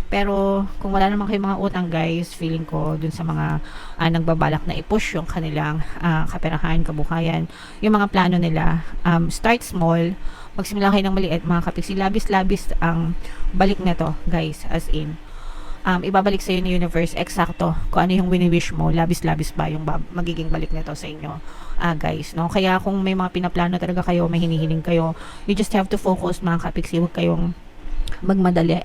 Pero kung wala naman kayong mga utang guys, feeling ko dun sa mga nagbabalak na i-push yung kanilang kaperahan, kabuhayan, yung mga plano nila, start small, magsimula kayo ng maliit mga kapiksi. Labis-labis ang balik nito guys, as in ibabalik sa iyo ng universe eksakto kung ano yung wini-wish mo, labis-labis ba yung magiging balik nito sa inyo guys, no? Kaya kung may mga pinaplano talaga kayo, may hinihiling kayo, you just have to focus mga kapiksi, huwag kayong magmadali.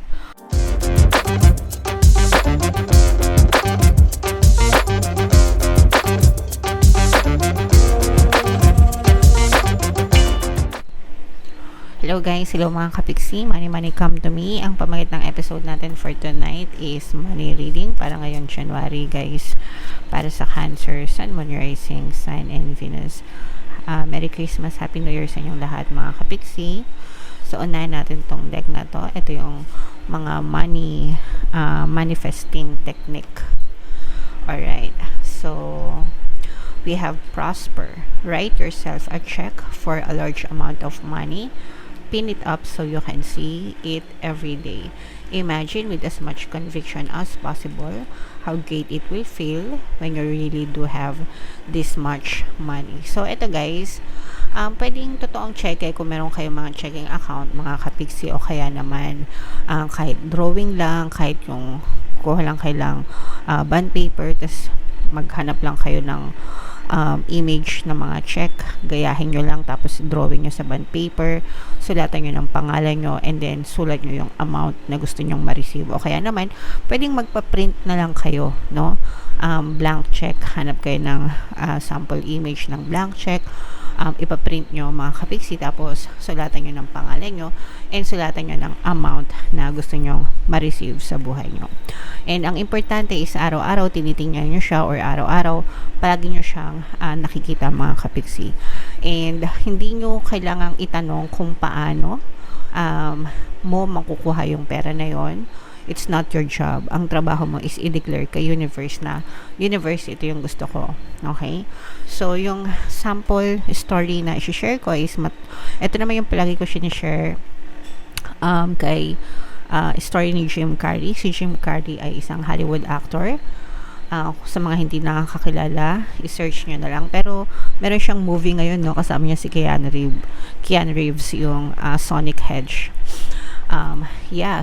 Hello guys, hello mga kapiksi, Money Come to Me. Ang pamagit ng episode natin for tonight is money reading para ngayon January guys, para sa Cancer, Sun, Moon, Rising, Sun, and Venus. Merry Christmas, Happy New Year sa inyong lahat mga kapiksi. So unahin natin tong deck na to. Ito yung mga money manifesting technique. Alright, so we have prosper. Write yourself a check for a large amount of money. Pin it up so you can see it every day. Imagine with as much conviction as possible how great it will feel when you really do have this much money. So, ito guys, pwedeng totoong cheque kung meron kayong mga checking account, mga kapiksi, o kaya naman kahit drawing lang, kahit yung kuha lang kayo lang bond paper, tas maghanap lang kayo ng image ng mga check, gayahin nyo lang, tapos drawing nyo sa bond paper, sulatan nyo ng pangalan nyo, and then sulat nyo yung amount na gusto nyong ma-receive. O kaya naman, pwedeng magpa-print na lang kayo, no? Blank check, hanap kayo ng sample image ng blank check, ipaprint nyo mga kapiksi, tapos sulatan nyo ng pangalan nyo, and sulatan nyo ng amount na gusto nyong ma-receive sa buhay nyo. And ang importante is araw-araw tinitingnan nyo siya, or araw-araw palagi nyo siyang nakikita mga kapiksi. And hindi nyo kailangang itanong kung paano mo makukuha yung pera na yon. It's not your job. Ang trabaho mo is i-declare kay universe na, universe, ito yung gusto ko. Okay? So, yung sample story na i-share ko is, ito naman yung palagi ko sinishare kay story ni Jim Carrey. Si Jim Carrey ay isang Hollywood actor. Sa mga hindi nakakakilala, i-search nyo na lang. Pero, meron siyang movie ngayon, no? Kasama niya si Keanu Reeves, yung Sonic Hedge.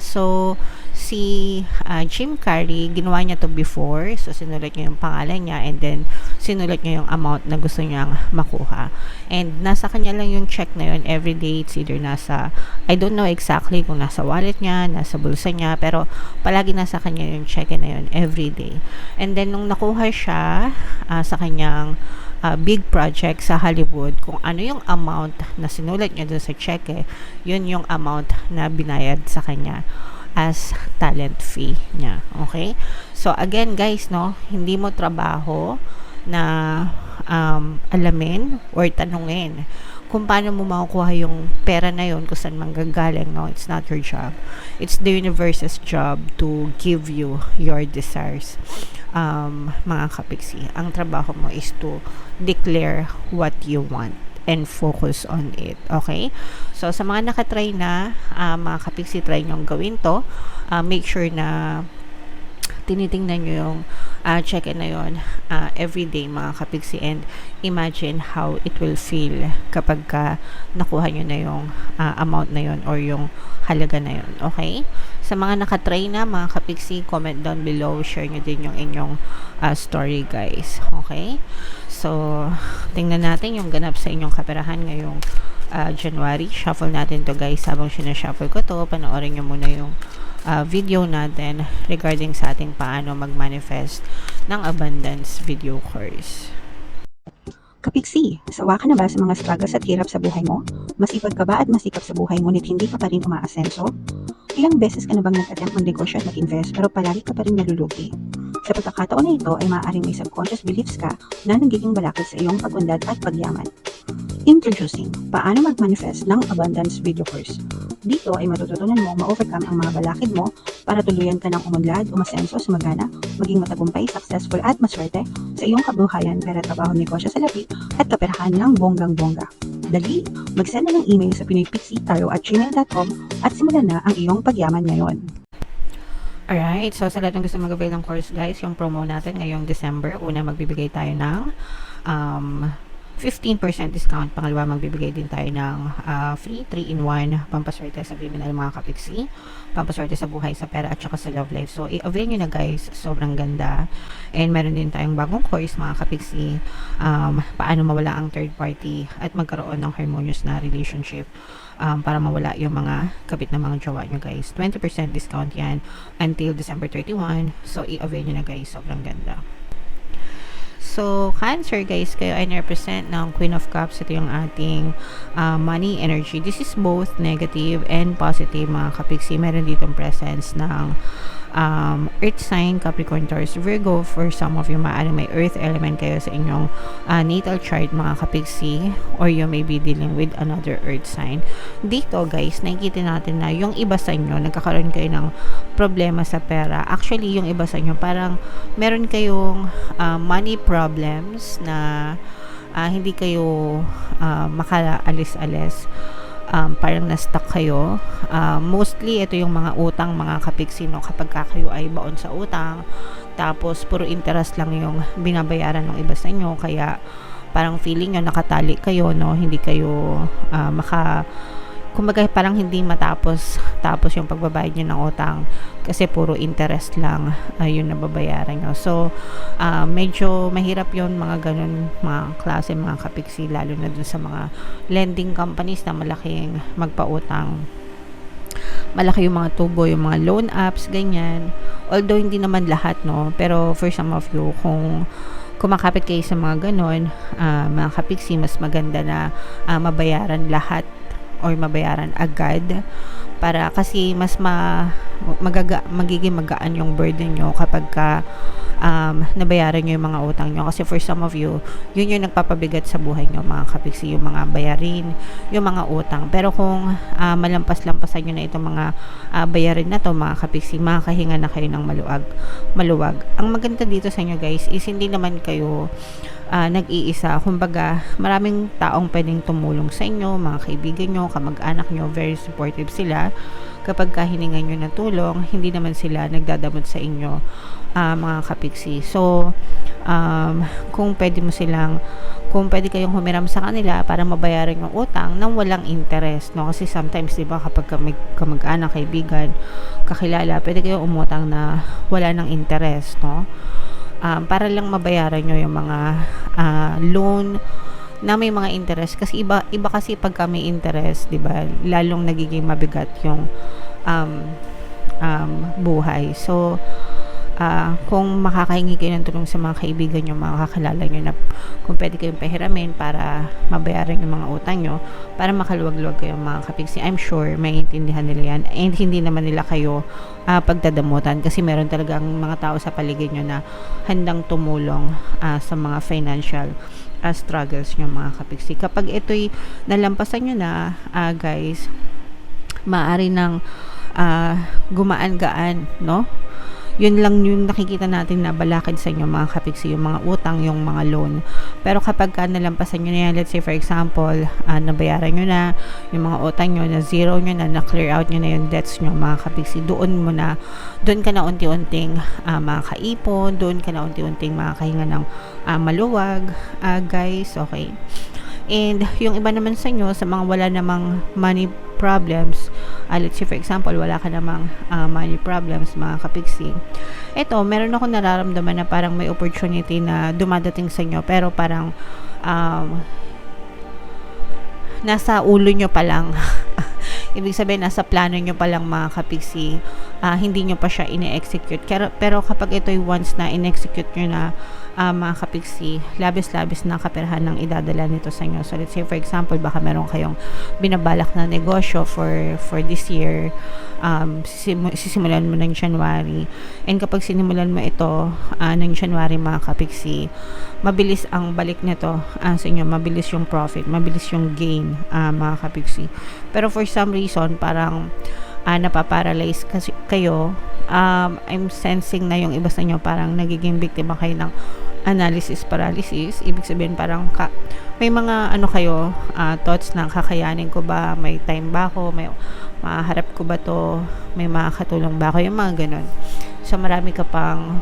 So, si Jim Carrey, ginawa niya to before. So, sinulat niya yung pangalan niya, and then, sinulat niya yung amount na gusto niyang makuha. And, nasa kanya lang yung check na yun everyday. It's either nasa, I don't know exactly kung nasa wallet niya, nasa bulsa niya, pero palagi nasa kanya yung check na yun everyday. And then, nung nakuha siya sa kanyang big project sa Hollywood, kung ano yung amount na sinulat niya dun sa cheque, yun yung amount na binayad sa kanya as talent fee niya. Okay? So, again guys, no, hindi mo trabaho na alamin or tanungin kung paano mo makukuha yung pera na yun, kung saan manggagaling, no? It's not your job. It's the universe's job to give you your desires. Mga kapiksi, ang trabaho mo is to declare what you want and focus on it. Okay? So, sa mga nakatry na, mga kapiksi, try nyong gawin to. Make sure na tinitingnan nyo yung check-in na yun everyday mga kapiksi, and imagine how it will feel kapag nakuha nyo na yung amount na yun or yung halaga na yun. Okay? Sa mga nakatry na mga kapiksi, comment down below, share nyo din yung inyong story guys. Okay? So, tingnan natin yung ganap sa inyong kaperahan ngayong January. Shuffle natin to guys. Habang sinashuffle ko to, panoorin nyo muna yung video natin regarding sa ating paano mag-manifest ng abundance video course. Kapiksi, sawa ka na ba sa mga struggles at hirap sa buhay mo? Masipag ka ba at masikap sa buhay ngunit hindi ka pa rin umaasenso? Ilang beses ka na bang nag-attempt mag-negosyo at mag-invest pero palagi ka pa rin nalulugi? Sa pagkakataon na ito ay maaaring may subconscious beliefs ka na nagiging balakid sa iyong pag-unlad at pagyaman. Introducing, paano mag-manifest ng abundance video course. Dito ay matututunan mo ma-overcome ang mga balakid mo para tuluyan ka ng umunlad, umasenso, sumagana, maging matagumpay, successful at maswerte sa iyong kabuhayan, pera, trabaho, negosyo, salapi at kaperahan ng bonggang-bongga. Dali, mag-send na ng email sa pinoypixitaro@gmail.com at simulan na ang iyong pagyaman ngayon. Alright, so sa lahat ng gusto mag-avail ng course guys, yung promo natin ngayong December, una magbibigay tayo ng um, 15% discount. Pangalawa, magbibigay din tayo ng free 3-in-1 pampaswerte sa criminal mga kapiksi, pampaswerte sa buhay, sa pera at saka sa love life. So i-avail nyo na guys, sobrang ganda. And meron din tayong bagong course mga kapiksi, paano mawala ang third party at magkaroon ng harmonious na relationship, para mawala yung mga kapit na mga jowa nyo guys. 20% discount yan until December 31. So i-avail nyo na guys, sobrang ganda. So, Cancer guys, kayo ay represent ng Queen of Cups. Ito yung ating money energy. This is both negative and positive mga kapiksi. Meron ditong presence ng earth sign, Capricorn, Taurus, Virgo. For some of you, maaaring may earth element kayo sa inyong natal chart mga kapiksi, or you may be dealing with another earth sign. Dito guys, nakikita natin na yung iba sa inyo, nagkakaroon kayo ng problema sa pera. Actually, yung iba sa inyo, parang meron kayong money problems na hindi kayo makaalis-alis. Parang na-stuck kayo. Mostly, ito yung mga utang, mga kapiksi, no? Kapag kayo ay baon sa utang, tapos puro interest lang yung binabayaran ng iba sa inyo, kaya parang feeling nyo nakatali kayo, no? Hindi kayo kumbaga parang hindi tapos yung pagbabayad nyo ng utang kasi puro interest lang yung nababayaran nyo. So medyo mahirap yon mga ganun, mga klase mga kapiksi, lalo na dun sa mga lending companies na malaking magpautang. Malaki yung mga tubo, yung mga loan apps, ganyan. Although hindi naman lahat, no, pero for some of you, kung kumakapit kayo sa mga ganun, mga kapiksi, mas maganda na mabayaran lahat or mabayaran agad, para kasi mas magiging magaan yung burden nyo kapag nabayaran nyo yung mga utang nyo. Kasi for some of you, yun yung nagpapabigat sa buhay nyo mga kapiksi, yung mga bayarin, yung mga utang. Pero kung malampas-lampasan nyo na itong mga bayarin na to mga kapiksi, makakahinga na kayo ng maluwag. Ang maganda dito sa inyo guys is hindi naman kayo nag-iisa. Kumbaga, maraming taong pwedeng tumulong sa inyo, mga kaibigan nyo, kamag-anak nyo, very supportive sila. Kapag hiningan nyo ng tulong, hindi naman sila nagdadamot sa inyo, mga kapiksi. So, kung pwede kayong humiram sa kanila para mabayaran yung utang nang walang interest, no? Kasi sometimes, di ba, kapag kamag-anak, kaibigan, kakilala, pwede kayong umutang na wala ng interest, no? Para lang mabayaran nyo yung mga loan na may mga interest. Kasi iba kasi pagka may interest, di ba, lalong nagiging mabigat yung buhay. So, kung makakahingi kayo ng tulong sa mga kaibigan nyo, mga kakilala nyo, na kung pwede kayong pahiramin para mabayaran yung mga utang nyo, para makaluwag-luwag kayo mga kapiksi, I'm sure maintindihan nila yan, and hindi naman nila kayo pagdadamutan, kasi meron talagang mga tao sa paligid nyo na handang tumulong sa mga financial struggles nyo mga kapiksi. Kapag ito'y nalampasan nyo na, guys, maaari nang gumaan-gaan, no? Yun lang yung nakikita natin na balakid sa inyo mga kapiksi, yung mga utang, yung mga loan. Pero kapag nalampasan nyo na yan, let's say for example, nabayaran nyo na yung mga utang nyo, na zero nyo na-clear out nyo na yung debts nyo mga kapiksi, doon ka na unti-unting makakaipon, doon ka na unti-unting makakahinga ng maluwag, guys, okay? And yung iba naman sa inyo, sa mga wala namang money problems, let's say for example, wala ka namang money problems mga kapiksi, eto, meron ako nararamdaman na parang may opportunity na dumadating sa inyo, pero parang nasa ulo nyo pa lang. Ibig sabihin, nasa plano nyo pa lang mga kapiksi, hindi nyo pa siya ine-execute. Pero kapag ito'y once na in-execute nyo na, mga kapiksi, labis-labis na kaperahan ng idadala nito sa inyo. So let's say for example, baka meron kayong binabalak na negosyo for this year, sisimulan mo ng January, and kapag sinimulan mo ito ng January mga kapiksi, mabilis ang balik nito sa inyo, mabilis yung profit, mabilis yung gain, mga kapiksi. Pero for some reason, parang napaparalyze kasi kayo. I'm sensing na yung iba sa inyo parang nagiging biktima kayo ng analysis paralysis. Ibig sabihin parang may mga kayo, thoughts na kakayanin ko ba, may time ba ako, Maharap ko ba to? May makakatulong ba ako? Yung mga ganun. So, marami ka pang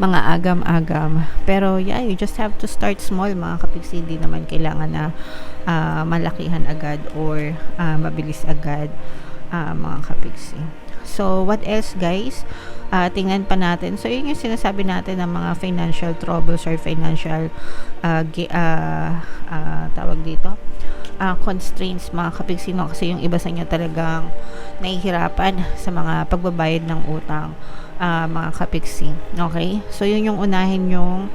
mga agam-agam. Pero, yeah, you just have to start small, mga kapiksi. Hindi naman kailangan na malakihan agad or mabilis agad, mga kapiksi. So, what else, guys? Tingnan pa natin. So, yun yung sinasabi natin ng mga financial troubles or financial tawag dito, constraints, mga kapiksi, no? Kasi yung iba sa inyo talagang nahihirapan sa mga pagbabayad ng utang, mga kapiksi. Okay? So, yun yung unahin yung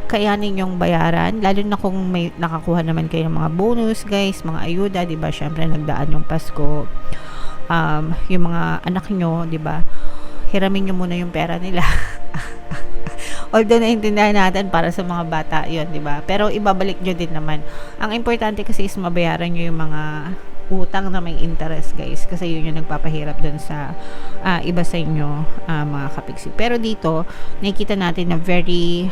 kayanin yung bayaran, lalo na kung may nakakuha naman kayo ng mga bonus, guys, mga ayuda, 'di ba? Syempre nagdaan yung Pasko. Yung mga anak nyo, 'di ba? Hiramin nyo muna yung pera nila. Although naiintindihan natin para sa mga bata 'yon, 'di ba? Pero ibabalik nyo din naman. Ang importante kasi is mabayaran nyo yung mga utang na may interest, guys, kasi yun yung nagpapahirap dun sa iba sa inyo, mga kapiksi. Pero dito nakikita natin na very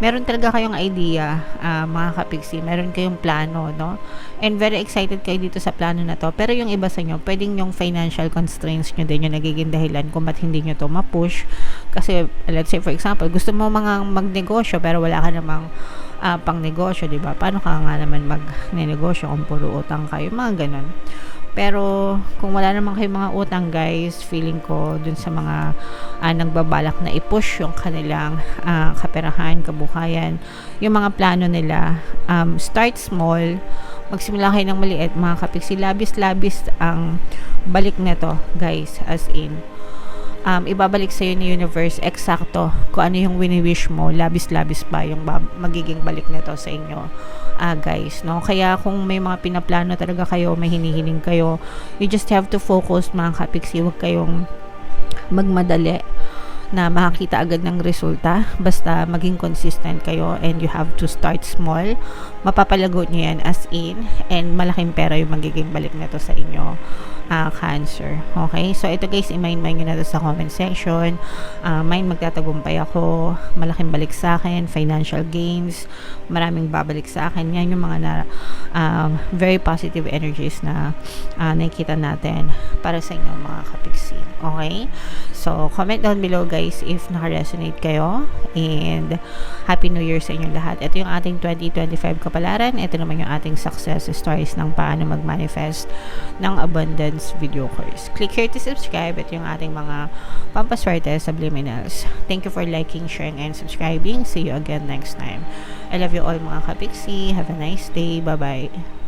meron talaga kayong idea, mga kapiksi, meron kayong plano, no? And very excited kayo dito sa plano na to. Pero yung iba sa inyo, pwedeng yung financial constraints nyo din yung nagiging dahilan kung ba't hindi nyo to ma-push. Kasi let's say for example, gusto mo mga magnegosyo pero wala ka namang pang negosyo, di ba? Paano ka nga naman magnenegosyo kung puro utang kayo, mga ganun. Pero kung wala naman kayong mga utang, guys, feeling ko dun sa mga nagbabalak na i-push yung kanilang kaperahan, kabuhayan, yung mga plano nila, start small, magsimula kayo ng maliit, mga kapiksi. Labis-labis ang balik nito, guys, as in ibabalik sa'yo ni universe eksakto kung ano yung wini-wish mo, labis-labis pa yung magiging balik nito sa inyo, guys, no? Kaya kung may mga pinaplano talaga kayo, may hinihiling kayo, you just have to focus, mga kapiksi. Huwag kayong magmadali na makakita agad ng resulta. Basta maging consistent kayo and you have to start small. Mapapalago nyo yan as in, and malaking pera yung magiging balik nito sa inyo, Cancer. Okay? So, ito, guys, i-mind nyo na to sa comment section. Mind, magtatagumpay ako. Malaking balik sa akin. Financial gains. Maraming babalik sa akin. Yan yung mga very positive energies na nakikita natin para sa inyo, mga kapiksi. Okay? So, comment down below, guys, if naka-resonate kayo. And Happy New Year sa inyong lahat. Ito yung ating 2025 kapalaran. Ito naman yung ating success stories ng paano mag-manifest ng abundance video course. Click here to subscribe. Ito yung ating mga pampaswerte subliminals. Thank you for liking, sharing, and subscribing. See you again next time. I love you all, mga kapiksi. Have a nice day. Bye-bye.